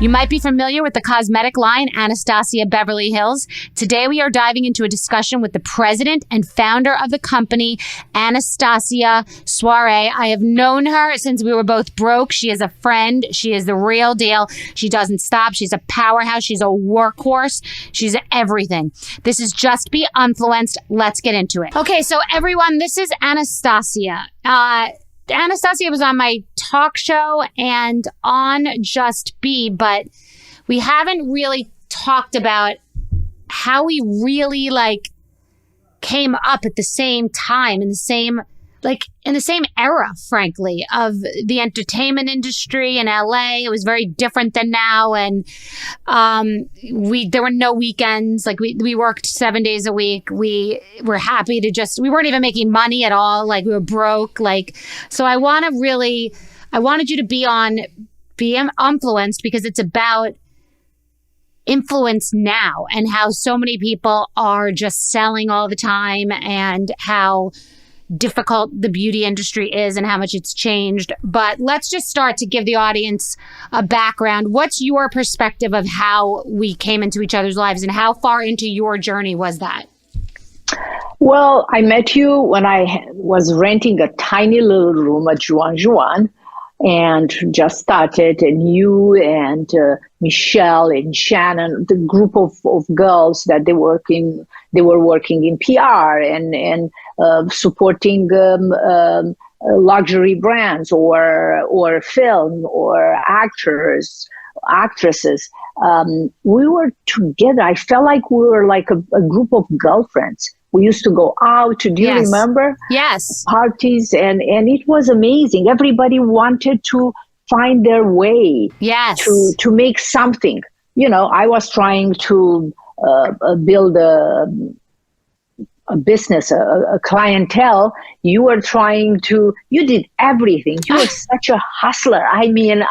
You might be familiar with the cosmetic line Anastasia Beverly Hills. Today we are diving into a discussion with the president and founder of the company, Anastasia Soare. I have known her since we were both broke. She is a friend. She is the real deal. She doesn't stop. She's a powerhouse. She's a workhorse. She's everything. This is Just Be Influenced. Let's get into it. Okay, so everyone, this is Anastasia. Anastasia was on my talk show and on Just Be, but we haven't really talked about how we really came up at the same time in the same era, frankly, of the entertainment industry in LA. It was very different than now. And there were no weekends. We worked 7 days a week. We were happy to we weren't even making money at all. We were broke. So I wanted you to be influenced because it's about influence now and how so many people are just selling all the time and how difficult the beauty industry is and how much it's changed. But let's just start to give the audience a background. What's your perspective of how we came into each other's lives and how far into your journey was that? Well, I met you when I was renting a tiny little room at Juan and just started, and you and Michelle and Shannon, the group of girls that they were working in PR and supporting luxury brands or film or actresses. We were together. I felt like we were like a group of girlfriends. We used to go out. Do you remember? Yes. Parties, and it was amazing. Everybody wanted to find their way. Yes. To make something. I was trying to build a business, a clientele. You were you did everything. You were such a hustler. I mean,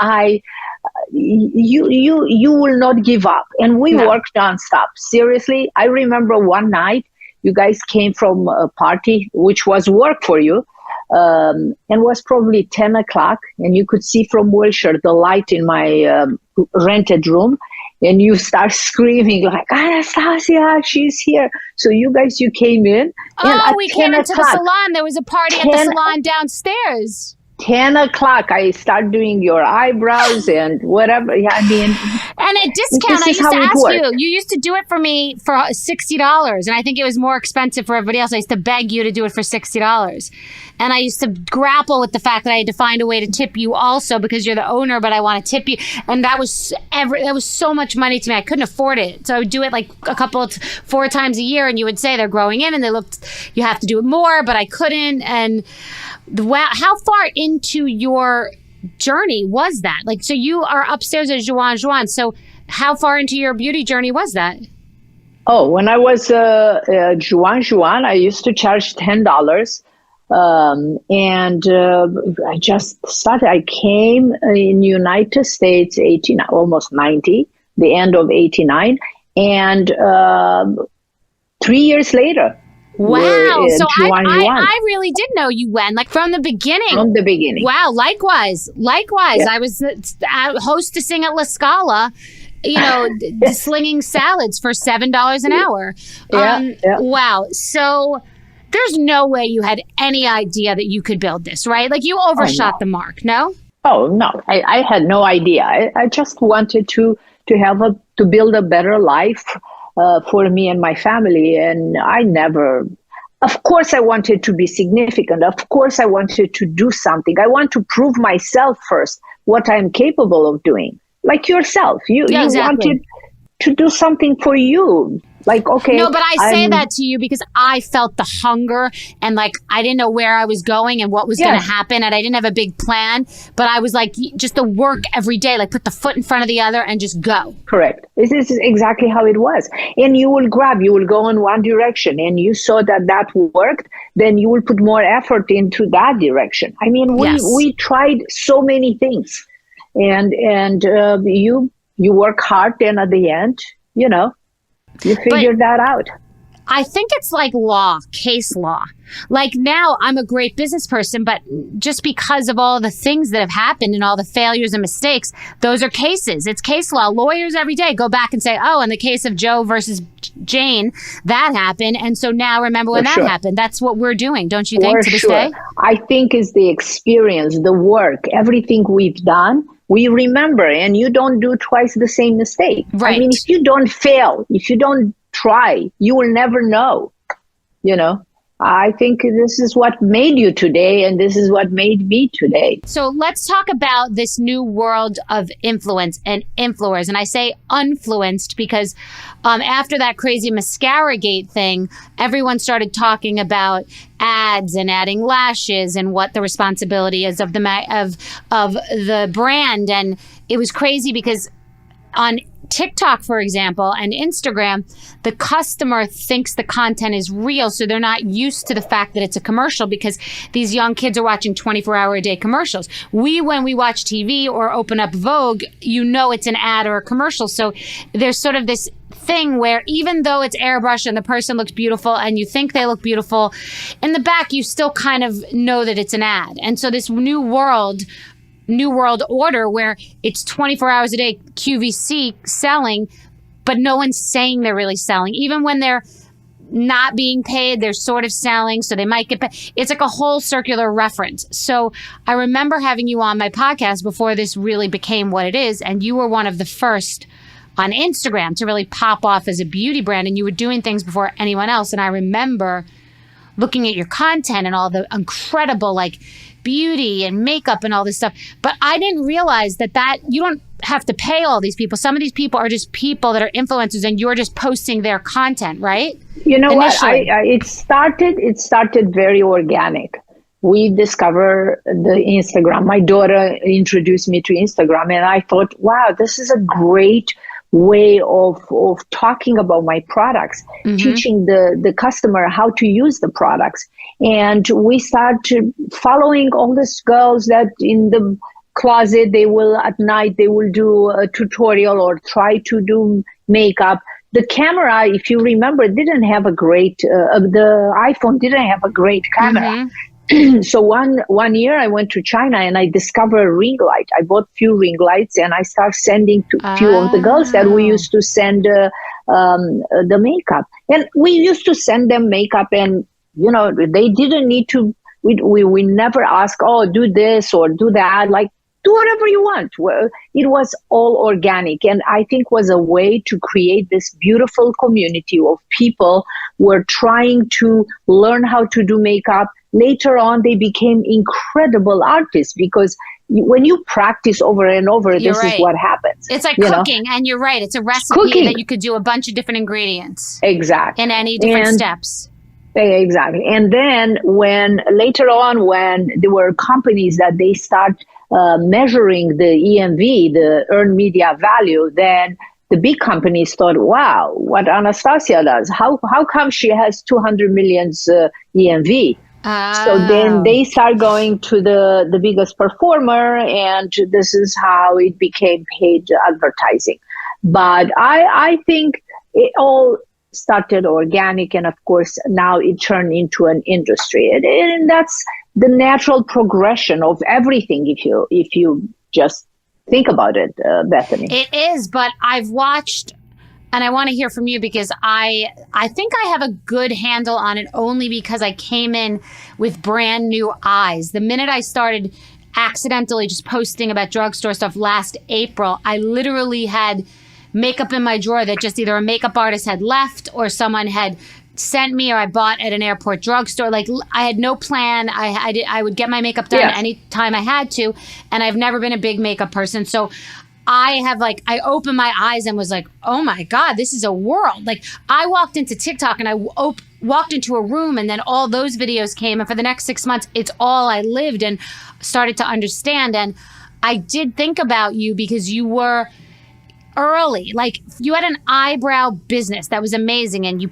you will not give up. And we worked nonstop. Seriously, I remember one night, you guys came from a party, which was work for you, and was probably 10 o'clock. And you could see from Wilshire the light in my rented room. And you start screaming like, Anastasia, she's here. So you came in. Oh, we came into the salon. There was a party at the salon downstairs. 10 o'clock, I start doing your eyebrows and whatever. Yeah, I mean. And at discount, I used to ask you used to do it for me for $60. And I think it was more expensive for everybody else. I used to beg you to do it for $60. And I used to grapple with the fact that I had to find a way to tip you also because you're the owner, but I want to tip you. And that was so much money to me. I couldn't afford it. So I would do it 4 times a year. And you would say they're growing in and you have to do it more, but I couldn't. And wow, how far into your journey was that? So you are upstairs at Juan. So how far into your beauty journey was that? Oh, when I was Juan, I used to charge $10. And I just started. I came in United States, almost 90, the end of 89. And 3 years later. Wow. So I really did know you went from the beginning. From the beginning. Wow. Likewise. Yeah. I was hostessing at La Scala, slinging salads for $7 an hour. Yeah. Wow. So there's no way you had any idea that you could build this, right? You overshot the mark, no? Oh, no. I had no idea. I just wanted to build a better life for me and my family. And of course, I wanted to be significant. Of course, I wanted to do something. I want to prove myself first, what I'm capable of doing. Like yourself. You wanted to do something for you. Okay. No, but I say that to you because I felt the hunger and I didn't know where I was going and what was going to happen. And I didn't have a big plan, but I was just the work every day, put the foot in front of the other and just go. Correct. This is exactly how it was. And you will go in one direction and you saw that worked, then you will put more effort into that direction. I mean, we tried so many things and you work hard and at the end, you figured that out. I think it's like law, case law. Like now I'm a great business person, but just because of all the things that have happened and all the failures and mistakes, those are cases. It's case law. Lawyers every day go back and say, oh, in the case of Joe versus Jane, that happened. And so now remember when that happened. That's what we're doing, don't you think, to this day? I think it's the experience, the work, everything we've done. We remember, and you don't do twice the same mistake. Right. I mean, if you don't fail, if you don't try, you will never know. I think this is what made you today, and this is what made me today. So let's talk about this new world of influence and influencers. And I say influenced because after that crazy mascara gate thing, everyone started talking about ads and adding lashes and what the responsibility is of the brand. And it was crazy because on TikTok, for example, and Instagram, the customer thinks the content is real. So they're not used to the fact that it's a commercial because these young kids are watching 24-hour-a-day commercials. When we watch TV or open up Vogue, it's an ad or a commercial. So there's sort of this thing where even though it's airbrush and the person looks beautiful and you think they look beautiful, in the back, you still kind of know that it's an ad. And so this new world order where it's 24 hours a day QVC selling, but no one's saying they're really selling. Even when they're not being paid, they're sort of selling, so they might get paid. It's like a whole circular reference. So I remember having you on my podcast before this really became what it is, and you were one of the first on Instagram to really pop off as a beauty brand, and you were doing things before anyone else. And I remember looking at your content and all the incredible beauty and makeup and all this stuff. But I didn't realize that you don't have to pay all these people. Some of these people are just people that are influencers and you're just posting their content, right? You know Initially. What? It started very organic. We discovered the Instagram. My daughter introduced me to Instagram and I thought, wow, this is a great way of talking about my products, teaching the customer how to use the products. And we started following all these girls that in the closet, at night, they will do a tutorial or try to do makeup. The camera, if you remember, didn't have a great, the iPhone didn't have a great camera. So one year I went to China and I discovered a ring light. I bought few ring lights and I started sending to few of the girls that we used to send the makeup. And we used to send them makeup and, they didn't need to, we never ask, do this or do that. Do whatever you want. Well, it was all organic. And I think was a way to create this beautiful community of people who were trying to learn how to do makeup. Later on, they became incredible artists because when you practice over and over, this is what happens. It's like cooking, and you're right. It's a recipe that you could do a bunch of different ingredients. Exactly. In any different steps. Exactly. And then later on, when there were companies that they start measuring the EMV, the earned media value, then the big companies thought, wow, what Anastasia does, how come she has 200 million EMV? So then they start going to the biggest performer, and this is how it became paid advertising. But I think it all started organic, and of course now it turned into an industry, and that's the natural progression of everything. If you just think about it, Bethenny, it is. But I've watched. And I want to hear from you because I think I have a good handle on it only because I came in with brand new eyes. The minute I started accidentally just posting about drugstore stuff last April, I literally had makeup in my drawer that just either a makeup artist had left or someone had sent me or I bought at an airport drugstore. I had no plan. I would get my makeup done anytime I had to. And I've never been a big makeup person. So I opened my eyes and was like, oh my God, this is a world. I walked into TikTok and I walked into a room and then all those videos came. And for the next 6 months, it's all I lived and started to understand. And I did think about you because you were early. You had an eyebrow business that was amazing and you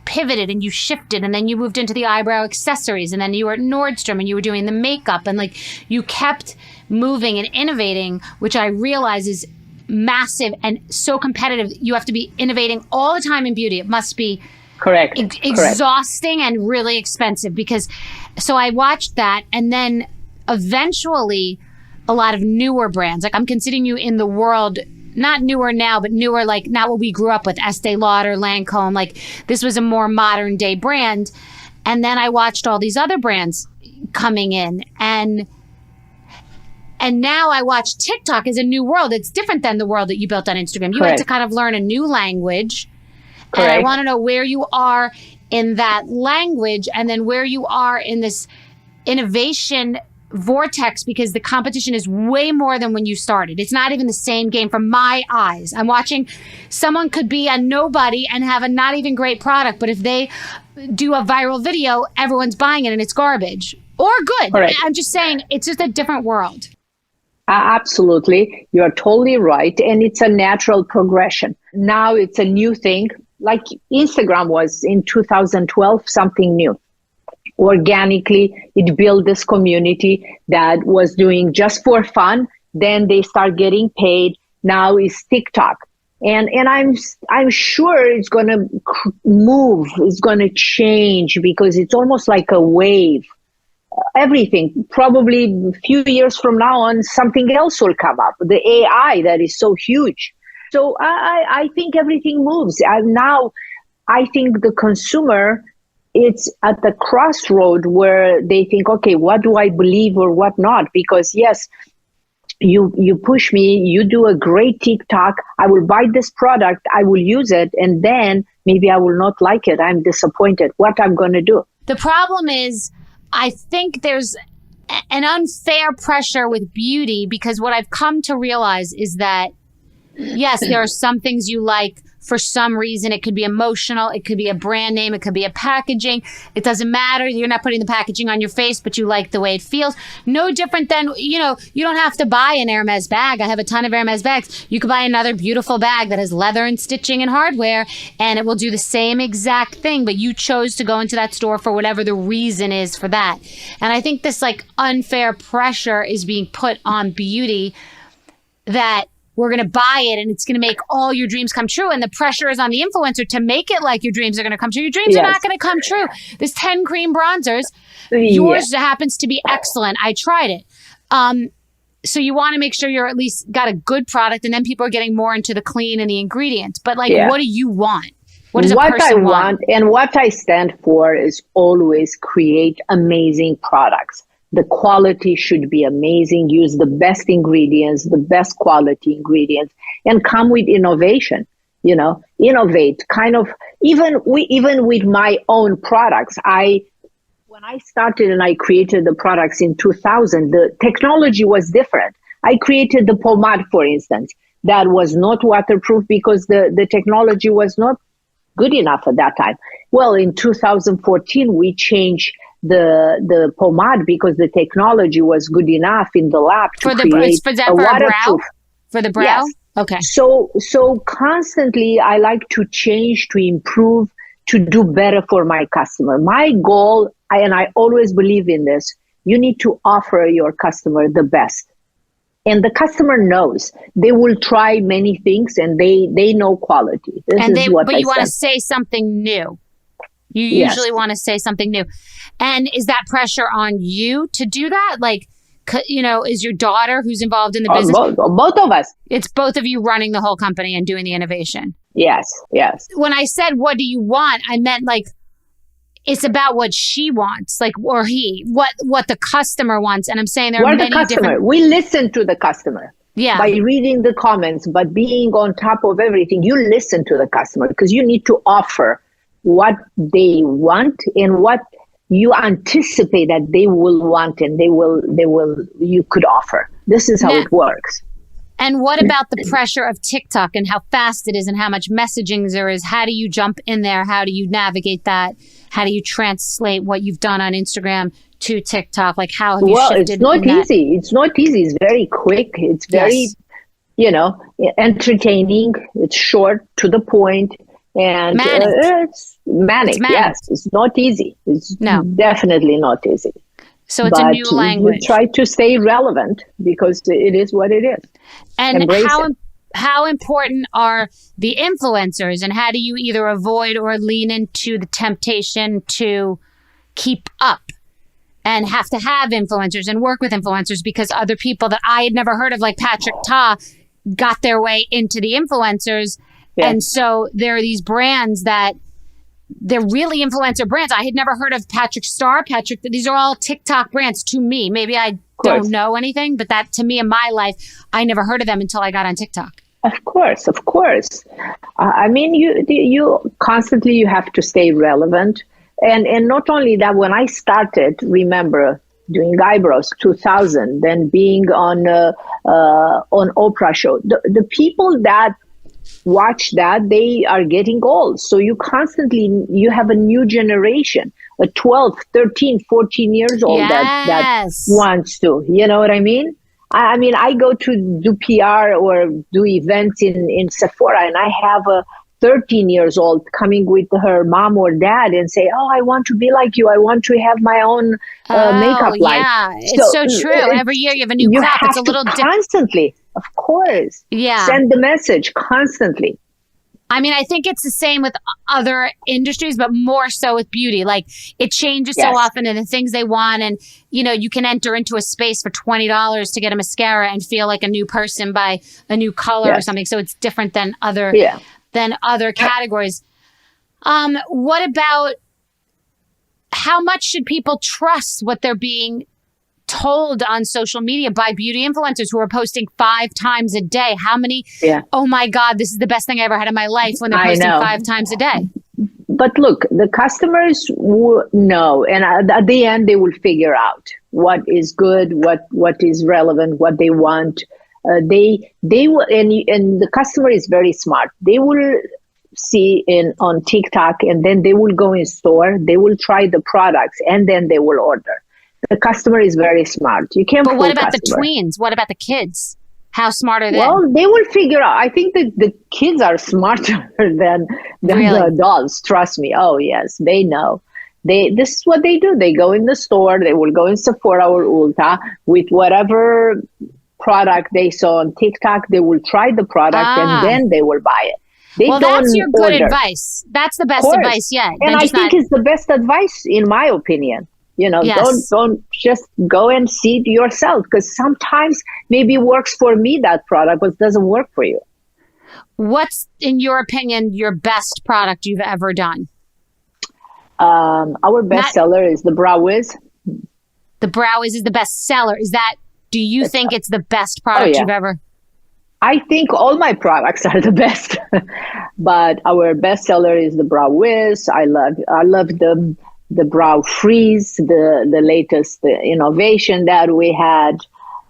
pivoted and you shifted and then you moved into the eyebrow accessories and then you were at Nordstrom and you were doing the makeup and you kept moving and innovating, which I realize is massive and so competitive. You have to be innovating all the time in beauty. It must be Correct. exhausting and really expensive so I watched that, and then eventually a lot of newer brands, like I'm considering you in the world, not newer now, but newer, like not what we grew up with, Estee Lauder, Lancome, like this was a more modern day brand. And then I watched all these other brands coming in, and now I watch TikTok as a new world. It's different than the world that you built on Instagram. You had to kind of learn a new language. Correct. And I want to know where you are in that language, and then where you are in this innovation vortex, because the competition is way more than when you started. It's not even the same game from my eyes. I'm watching someone could be a nobody and have a not even great product, but if they do a viral video, everyone's buying it and it's garbage or good. Correct. I'm just saying it's just a different world. Absolutely. You're totally right. And it's a natural progression. Now it's a new thing. Like Instagram was in 2012, something new. Organically, it built this community that was doing just for fun. Then they start getting paid. Now it's TikTok. And I'm sure it's going to move. It's going to change because it's almost like a wave. Everything, probably a few years from now on, something else will come up. The AI that is so huge. So I think everything moves. Now, I think the consumer, it's at the crossroad where they think, okay, what do I believe or what not? Because yes, you push me, you do a great TikTok, I will buy this product, I will use it, and then maybe I will not like it. I'm disappointed. What I'm going to do? The problem is, I think there's an unfair pressure with beauty, because what I've come to realize is that, yes, there are some things you like for some reason. It could be emotional. It could be a brand name. It could be a packaging. It doesn't matter. You're not putting the packaging on your face, but you like the way it feels. No different than, you don't have to buy an Hermes bag. I have a ton of Hermes bags. You could buy another beautiful bag that has leather and stitching and hardware, and it will do the same exact thing, but you chose to go into that store for whatever the reason is for that. And I think this like unfair pressure is being put on beauty that we're going to buy it and it's going to make all your dreams come true. And the pressure is on the influencer to make it like your dreams are going to come true. Your dreams are not going to come true. There's 10 cream bronzers. Yours happens to be excellent. I tried it. So you want to make sure you're at least got a good product, and then people are getting more into the clean and the ingredients. But what do you want? What does a person want? And what I stand for is always create amazing products. The quality should be amazing. Use the best ingredients, the best quality ingredients, and come with innovation. Innovate. Kind of even with my own products. When I started and I created the products in 2000, the technology was different. I created the pomade, for instance, that was not waterproof because the technology was not good enough at that time. Well, in 2014, we changed the pomade because the technology was good enough in the lab to create a waterproof. For the brow? Yes. Okay. So constantly I like to change, to improve, to do better for my customer. My goal, and I always believe in this, you need to offer your customer the best. And the customer knows. They will try many things and they know quality. But you want to say something new. You usually want to say something new. And is that pressure on you to do that? Like, is your daughter who's involved in the business? Both of us. It's both of you running the whole company and doing the innovation. Yes. When I said, what do you want? I meant like, it's about what she wants, like, or he, what the customer wants. And I'm saying there are many different. We listen to the customer. Yeah. By reading the comments, but being on top of everything, you listen to the customer because you need to offer what they want and what you anticipate that they will want and you could offer. This is how it works. And what about the pressure of TikTok and how fast it is and how much messaging there is? How do you jump in there? How do you navigate that? How do you translate what you've done on Instagram to TikTok? Like, how have you shifted? It's not easy. It's not easy. It's very quick. It's very, entertaining. It's short, to the point. And it's manic. Yes, it's not easy. It's definitely not easy. So it's a new language. You try to stay relevant because it is what it is. And how important are the influencers, and how do you either avoid or lean into the temptation to keep up and have to have influencers and work with influencers because other people that I had never heard of, like Patrick Ta, got their way into the influencers. Yeah. And so there are these brands that they're really influencer brands. I had never heard of Patrick Star, these are all TikTok brands to me. Maybe I don't know anything, but that to me in my life, I never heard of them until I got on TikTok. Of course. I mean, you constantly, you have to stay relevant. And not only that, when I started, remember doing eyebrows, 2000, then being on Oprah show, the people that watch that, they are getting old. So you have a new generation, a 12, 13, 14 years old that wants to, you know what I mean? I mean, I go to do PR or do events in Sephora, and I have a 13 years old coming with her mom or dad and say, oh, I want to be like you. I want to have my own makeup line. Yeah, it's so true. Every year you have a new crop. It's a little constantly, of course. Yeah. Send the message constantly. I mean, I think it's the same with other industries, but more so with beauty. Like, it changes so often, and the things they want. And, you know, you can enter into a space for $20 to get a mascara and feel like a new person by a new color or something. So it's different than other categories. What about how much should people trust what they're being told on social media by beauty influencers who are posting 5 times a day? How many, oh my God, this is the best thing I ever had in my life when they're posting 5 times a day? But look, the customers will know, and at the end, they will figure out what is good, what is relevant, what they want. They will, and the customer is very smart. They will see on TikTok, and then they will go in store. They will try the products, and then they will order. The customer is very smart. You can't. But what about the tweens? What about the kids? How smart are they? Well, they will figure out. I think that the kids are smarter than the adults. Trust me. Oh yes, they know. This is what they do. They go in the store. They will go in Sephora or Ulta with whatever product they saw on TikTok. They will try the product and then they will buy it. That's your good advice. That's the best advice yet. And I think it's the best advice in my opinion. You know, don't just go and see it yourself, because sometimes maybe it works for me, that product, but it doesn't work for you. What's, in your opinion, your best product you've ever done? Our best seller is the Brow Wiz. The Brow Wiz is the best seller. Do you think it's the best product you've ever? I think all my products are the best, but our best seller is the Brow Wiz. I love the Brow Freeze, the latest innovation that we had.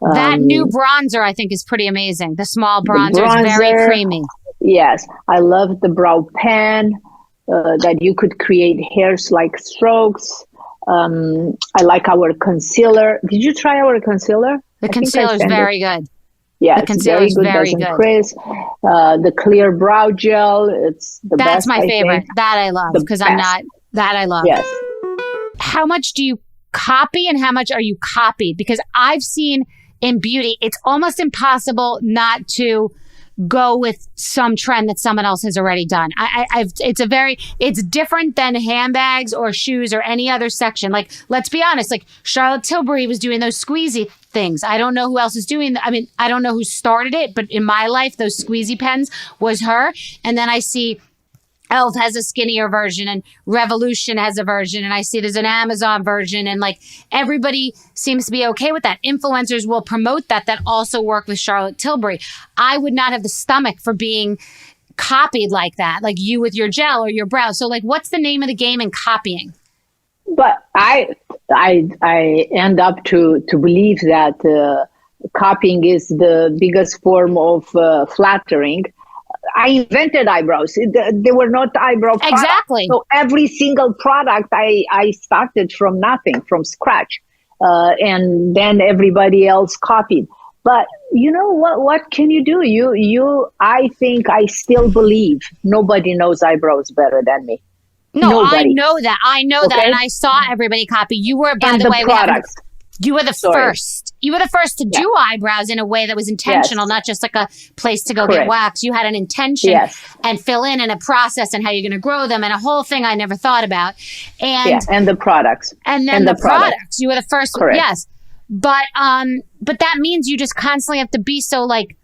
That new bronzer, I think, is pretty amazing. The small bronzer is very creamy. Yes. I love the Brow Pen, that you could create hairs like strokes. I like our concealer. Did you try our concealer? The concealer is very good. Yeah, the concealer is very good. Crisp. The clear brow gel, it's the best. That's my favorite. That I love, because that I love. Yes. How much do you copy and how much are you copied? Because I've seen in beauty, it's almost impossible not to go with some trend that someone else has already done. It's different than handbags or shoes or any other section. Like, let's be honest, like Charlotte Tilbury was doing those squeezy things. I don't know who else is doing that. I mean, I don't know who started it, but in my life, those squeezy pens was her. And then I see Elf has a skinnier version, and Revolution has a version, and I see there's an Amazon version, and like everybody seems to be okay with that. Influencers will promote that also work with Charlotte Tilbury. I would not have the stomach for being copied like that, like you with your gel or your brow. So like, what's the name of the game in copying? But I end up to believe that copying is the biggest form of flattering. I invented eyebrows. They were not eyebrow products. Exactly. So every single product I started from nothing, from scratch. And then everybody else copied. But you know what can you do? I think I still believe nobody knows eyebrows better than me. No, nobody. I know that. And I saw everybody copy. You were, by the way, products. You were the Sorry. first. You were the first to do eyebrows in a way that was intentional, not just like a place to go get wax. You had an intention and fill in and a process and how you're going to grow them and a whole thing I never thought about. And the products. And then the products. You were the first. Correct. Yes. But that means you just constantly have to be so like,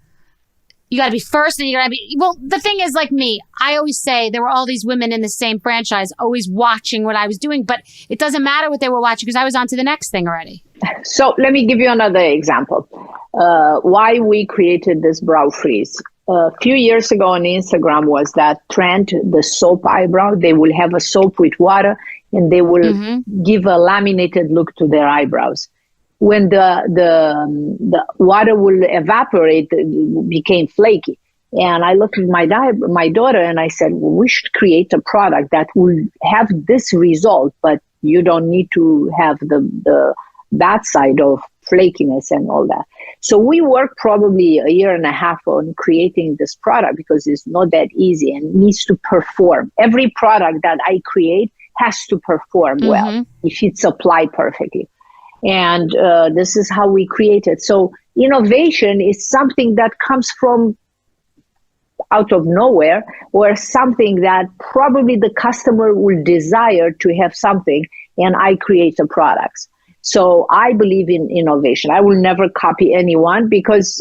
you got to be first and you got to be, well, the thing is like me, I always say there were all these women in the same franchise always watching what I was doing, but it doesn't matter what they were watching because I was on to the next thing already. So let me give you another example. Why we created this brow freeze. A few years ago on Instagram was that trend, the soap eyebrow. They will have a soap with water and they will give a laminated look to their eyebrows. When the water will evaporate, it became flaky. And I looked at my daughter and I said, well, we should create a product that will have this result, but you don't need to have the bad side of flakiness and all that. So we worked probably a year and a half on creating this product because it's not that easy and needs to perform. Every product that I create has to perform well if it's applied perfectly. And this is how we create it. So innovation is something that comes from out of nowhere or something that probably the customer will desire to have something and I create the products. So I believe in innovation. I will never copy anyone because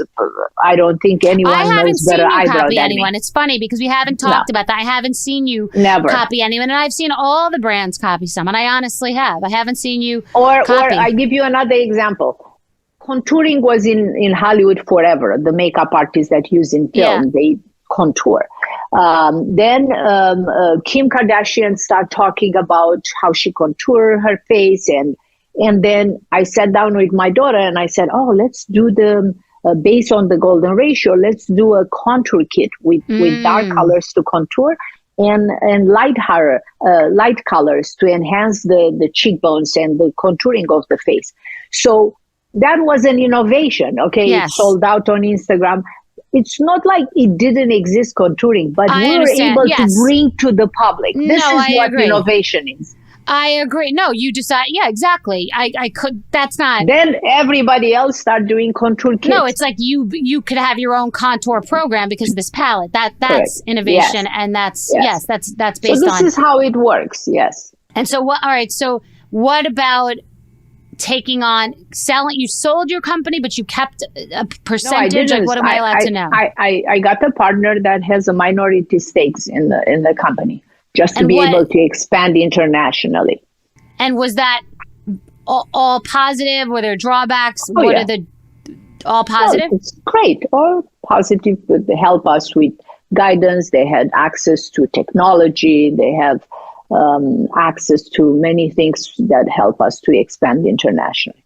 I don't think anyone knows better eyebrow than anyone. Me. It's funny because we haven't talked about that. I haven't seen you copy anyone, and I've seen all the brands copy someone. I honestly have. I haven't seen you copy. Or I give you another example. Contouring was in Hollywood forever. The makeup artists that use in film, they contour. Then Kim Kardashian started talking about how she contour her face and then I sat down with my daughter and I said, oh, let's do based on the golden ratio, let's do a contour kit with dark colors to contour and light colors to enhance the cheekbones and the contouring of the face. So that was an innovation. Okay. Yes. It sold out on Instagram. It's not like it didn't exist contouring, but we were able to bring to the public. This is what innovation is. I agree. No, you decide. Yeah, exactly. I could. That's not. Then everybody else start doing contour kits. No, it's like you could have your own contour program because of this palette. That's innovation, and that's that's based on. So this is how it works. Yes. And so what? All right. So what about taking on selling? You sold your company, but you kept a percentage. No, I like, what am I allowed to know? I got a partner that has a minority stakes in the company. Just to be able to expand internationally. And was that all positive? Were there drawbacks? What are the all positive? It's great. All positive. They help us with guidance. They had access to technology. They have access to many things that help us to expand internationally.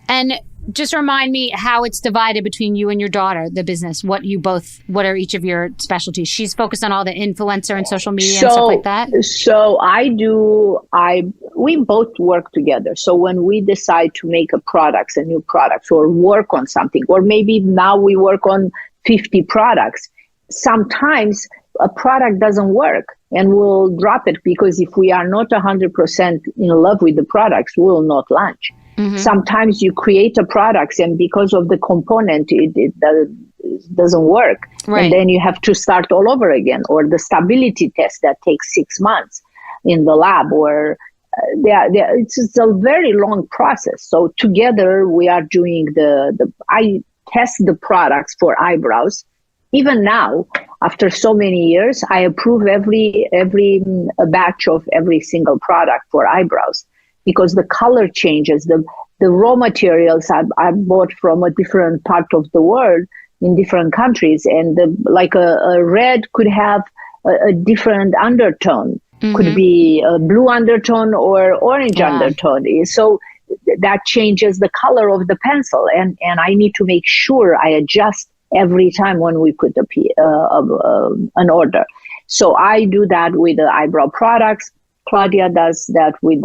And just remind me how it's divided between you and your daughter, the business. What are each of your specialties? She's focused on all the influencer and social media and stuff like that. So we both work together. So when we decide to make a new product or work on something, or maybe now we work on 50 products, sometimes a product doesn't work and we'll drop it because if we are not 100% in love with the products, we will not launch. Sometimes you create a product and because of the component, it doesn't work. Right. And then you have to start all over again, or the stability test that takes 6 months in the lab, or it's a very long process. So together we are doing I test the products for eyebrows. Even now, after so many years, I approve every batch of every single product for eyebrows. Because the color changes, the raw materials I bought from a different part of the world in different countries, and like a red could have a different undertone, could be a blue undertone or orange undertone. So that changes the color of the pencil, and I need to make sure I adjust every time when we put an order. So I do that with the eyebrow products. Claudia does that with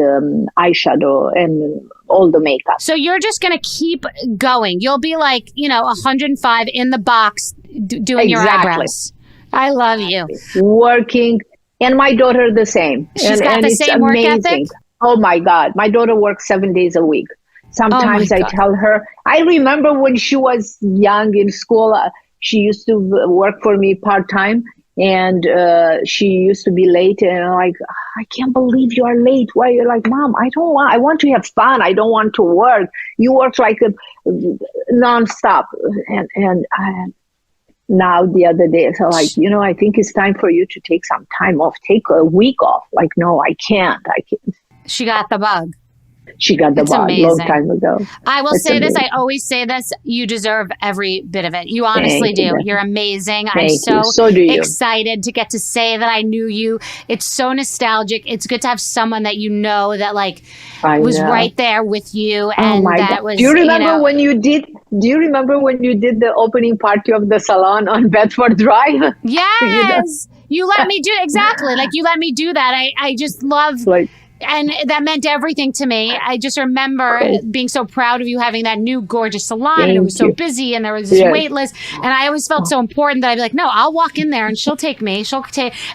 eyeshadow and all the makeup. So you're just going to keep going. You'll be like, 105 in the box doing your eyebrows. I love you. Working. And my daughter the same. She's got the same work ethic? Oh my God. My daughter works 7 days a week. Sometimes I God. tell her, I remember when she was young in school, she used to work for me part-time, and she used to be late, and I'm like, I can't believe you are late. Why? You're like, Mom, I want to have fun. I don't want to work. You work like a nonstop. And now the other day, so like, I think it's time for you to take some time off. Take a week off. Like, no, I can't. She got the bug. She got the bug a long time ago. I will say this. I always say this. You deserve every bit of it. You honestly do. You're amazing. I'm so excited to get to say that I knew you. It's so nostalgic. It's good to have someone that you know that was right there with you. And that was. Do you remember when you did? Do you remember when you did the opening party of the salon on Bedford Drive? Yes, you let me do exactly. You let me do that. I just love. And that meant everything to me. I just remember being so proud of you having that new gorgeous salon. And it was so busy and there was this wait list. And I always felt so important that I'd be like, no, I'll walk in there and she'll take me.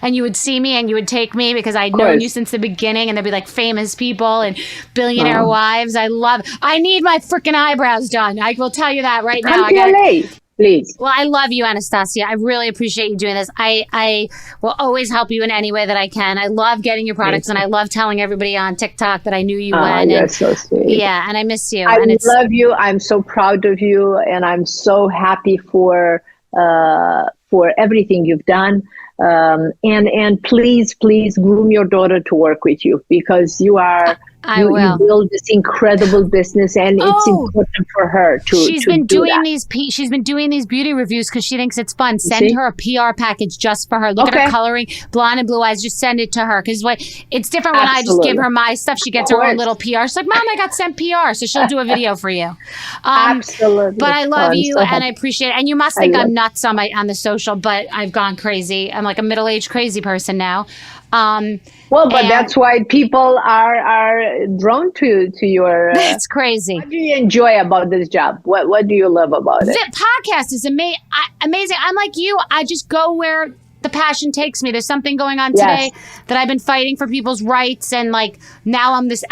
And you would see me and you would take me because I'd known you since the beginning. And there'd be famous people and billionaire wives. I need my freaking eyebrows done. I will tell you that right now. Come to LA. Please. Well, I love you, Anastasia. I really appreciate you doing this. I will always help you in any way that I can. I love getting your products, and I love telling everybody on TikTok that I knew you when. You're so sweet. Yeah, and I miss you. I love you. I'm so proud of you, and I'm so happy for everything you've done. And please groom your daughter to work with you, because you will build this incredible business, and it's important for her to. She's been doing these beauty reviews because she thinks it's fun. Send her a PR package just for her. Look at her coloring, blonde and blue eyes. Just send it to her, because it's different when I just give her my stuff. She gets her own little PR. She's like, Mom, I got sent PR, so she'll do a video for you. Absolutely. But I love you, and I appreciate it. And you must think I'm nuts on the social, but I've gone crazy. I'm like a middle-aged crazy person now. But that's why people are drawn to your. It's crazy. What do you enjoy about this job? What do you love about it? The podcast is amazing. I'm like you. I just go where the passion takes me. There's something going on today that I've been fighting for people's rights, and now I'm this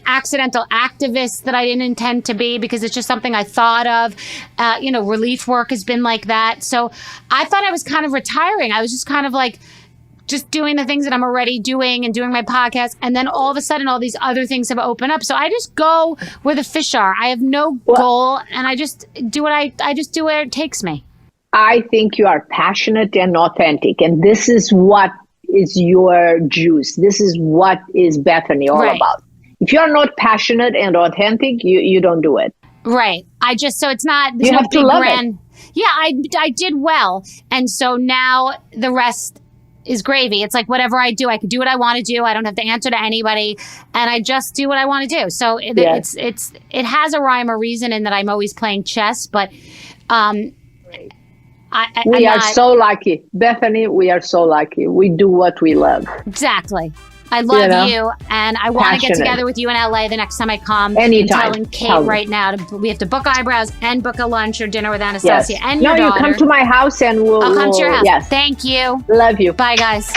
accidental activist that I didn't intend to be, because it's just something I thought of. Relief work has been like that. So I thought I was kind of retiring. I was just kind of just doing the things that I'm already doing and doing my podcast. And then all of a sudden, all these other things have opened up. So I just go where the fish are. I have no goal, and I just do I just do where it takes me. I think you are passionate and authentic. And this is what is your juice. This is what is Bethenny all about. If you're not passionate and authentic, you don't do it. Right. So it's not, you have to love it. Yeah, I did well. And so now the rest is gravy. It's like whatever I do, I can do what I want to do. I don't have to answer to anybody, and I just do what I want to do. So it has a rhyme or reason in that I'm always playing chess, but we are so lucky, Bethenny. We are so lucky. We do what we love. Exactly. I love you, and I want to get together with you in LA the next time I come. Anytime. I'm telling Kate right now we have to book eyebrows and book a lunch or dinner with Anastasia and your daughter. No, you come to my house and I'll come to your house. Yes. Thank you. Love you. Bye, guys.